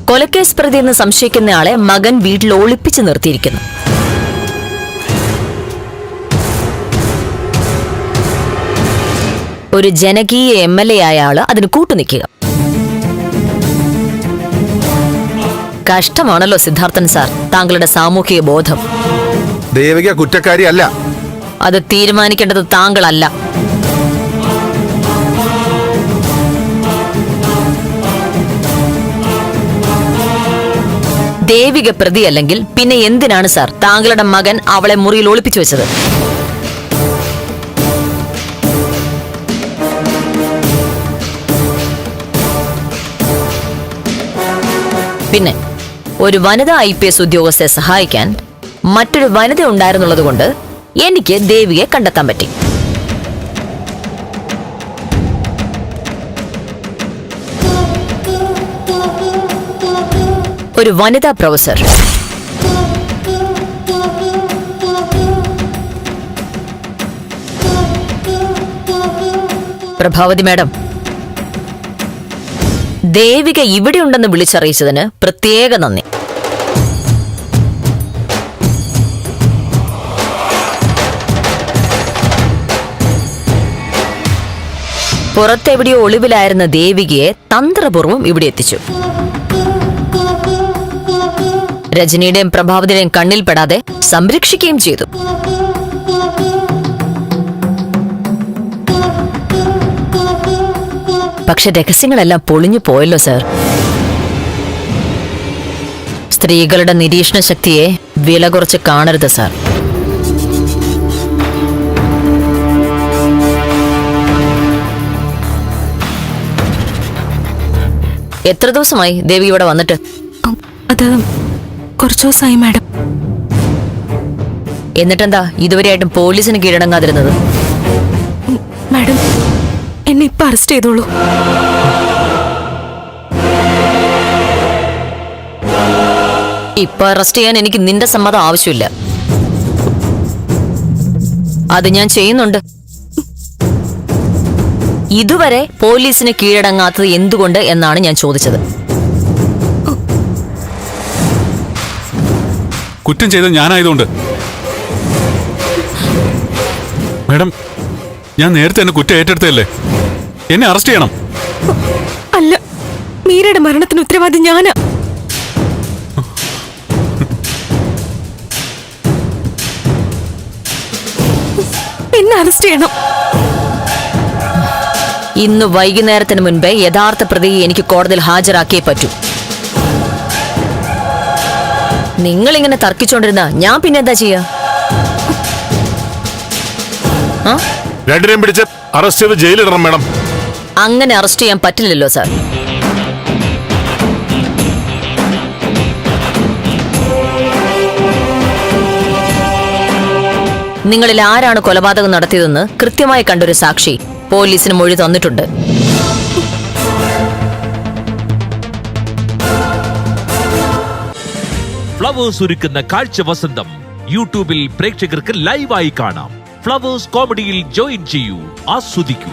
കൊലക്കേസ് പ്രതി എന്ന് സംശയിക്കുന്നയാളെ മകൻ വീട്ടിൽ ഒളിപ്പിച്ചു നിർത്തിയിരിക്കുന്നു. ഒരു ജനകീയ MLA ആയ ആള് അതിന് കൂട്ടുനിൽക്കുക. കഷ്ടമാണല്ലോ സിദ്ധാർത്ഥൻ സാർ താങ്കളുടെ സാമൂഹിക ബോധം. ദേവിക കുറ്റക്കാരിയല്ല. അത് തീരുമാനിക്കേണ്ടത് താങ്കളല്ല. ദേവിക പ്രതിയല്ലെങ്കിൽ പിന്നെ എന്തിനാണ് സാർ താങ്കളുടെ മകൻ അവളെ മുറിയിൽ ഒളിപ്പിച്ചു വെച്ചത്? പിന്നെ ഒരു വനിതാ IPS ഉദ്യോഗസ്ഥയെ സഹായിക്കാൻ മറ്റൊരു വനിത ഉണ്ടായിരുന്നുള്ളതുകൊണ്ട് എനിക്ക് ദേവിയെ കണ്ടെത്താൻ പറ്റി. ഒരു വനിതാ പ്രൊഫസർ. പ്രഭാവതി മാഡം, ദേവിക ഇവിടെയുണ്ടെന്ന് വിളിച്ചറിയിച്ചതിന് പ്രത്യേക നന്ദി. പുറത്തെവിടെയോ ഒളിവിലായിരുന്ന ദേവികയെ തന്ത്രപൂർവ്വം ഇവിടെ എത്തിച്ചു. രജനിയുടെയും പ്രഭാവതിയുടെയും കണ്ണിൽപ്പെടാതെ സംരക്ഷിക്കുകയും ചെയ്തു. പക്ഷെ രഹസ്യങ്ങളെല്ലാം പൊളിഞ്ഞു പോയല്ലോ സർ. സ്ത്രീകളുടെ നിരീക്ഷണ ശക്തിയെ വില കുറച്ച് കാണരുത് സർ. എത്ര ദിവസമായി ദേവി ഇവിടെ വന്നിട്ട്? അത് കുറച്ചു ദിവസമായി മാഡം. എന്നിട്ടെന്താ ഇതുവരെയായിട്ടും പോലീസിന് കീഴടങ്ങാതിരുന്നത്? മാഡം, എന്നെ ഇപ്പൊ അറസ്റ്റ് ചെയ്തോളൂ. ഇപ്പൊ അറസ്റ്റ് ചെയ്യാൻ എനിക്ക് നിന്റെ സമ്മതം ആവശ്യമില്ല. അത് ഞാൻ ചെയ്യുന്നുണ്ട്. ഇതുവരെ പോലീസിന് കീഴടങ്ങാത്തത് എന്തുകൊണ്ട് എന്നാണ് ഞാൻ ചോദിച്ചത്. കുറ്റം ചെയ്തത് ഞാനായതുകൊണ്ട്. മാഡം, ഞാൻ നേരത്തെ തന്നെ കുറ്റം ഏറ്റെടുത്തല്ലേ. എന്നെ അറസ്റ്റ് ചെയ്യണം. അല്ല, മീരയുടെ മരണത്തിന് ഉത്തരവാദി ഞാനാ. എന്നെ അറസ്റ്റ് ചെയ്യണം. ഇന്ന് വൈകുന്നേരത്തിന് മുൻപേ യഥാർത്ഥ പ്രതിയെ എനിക്ക് കോടതിയിൽ ഹാജരാക്കിയേ പറ്റൂ. നിങ്ങളിങ്ങനെ തർക്കിച്ചോണ്ടിരുന്ന ഞാൻ പിന്നെ എന്താ ചെയ്യാ? രണ്ടിനെയും പിടിച്ച് അറസ്റ്റ് ചെയ്ത് ജയിലിടണം മാഡം. അങ്ങനെ അറസ്റ്റ് ചെയ്യാൻ പറ്റില്ലല്ലോ സാർ. നിങ്ങളിൽ ആരാണ് കൊലപാതകം നടത്തിയതെന്ന് കൃത്യമായി കണ്ടൊരു സാക്ഷി പോലീസിന് മൊഴി തന്നിട്ടുണ്ട്. ഫ്ലവേഴ്സ് ഒരുക്കുന്ന കാഴ്ച വസന്തം യൂട്യൂബിൽ പ്രേക്ഷകർക്ക് ലൈവായി കാണാം. ഫ്ലവേഴ്സ് കോമഡിയിൽ ജോയിൻ ചെയ്യൂ, ആസ്വദിക്കൂ.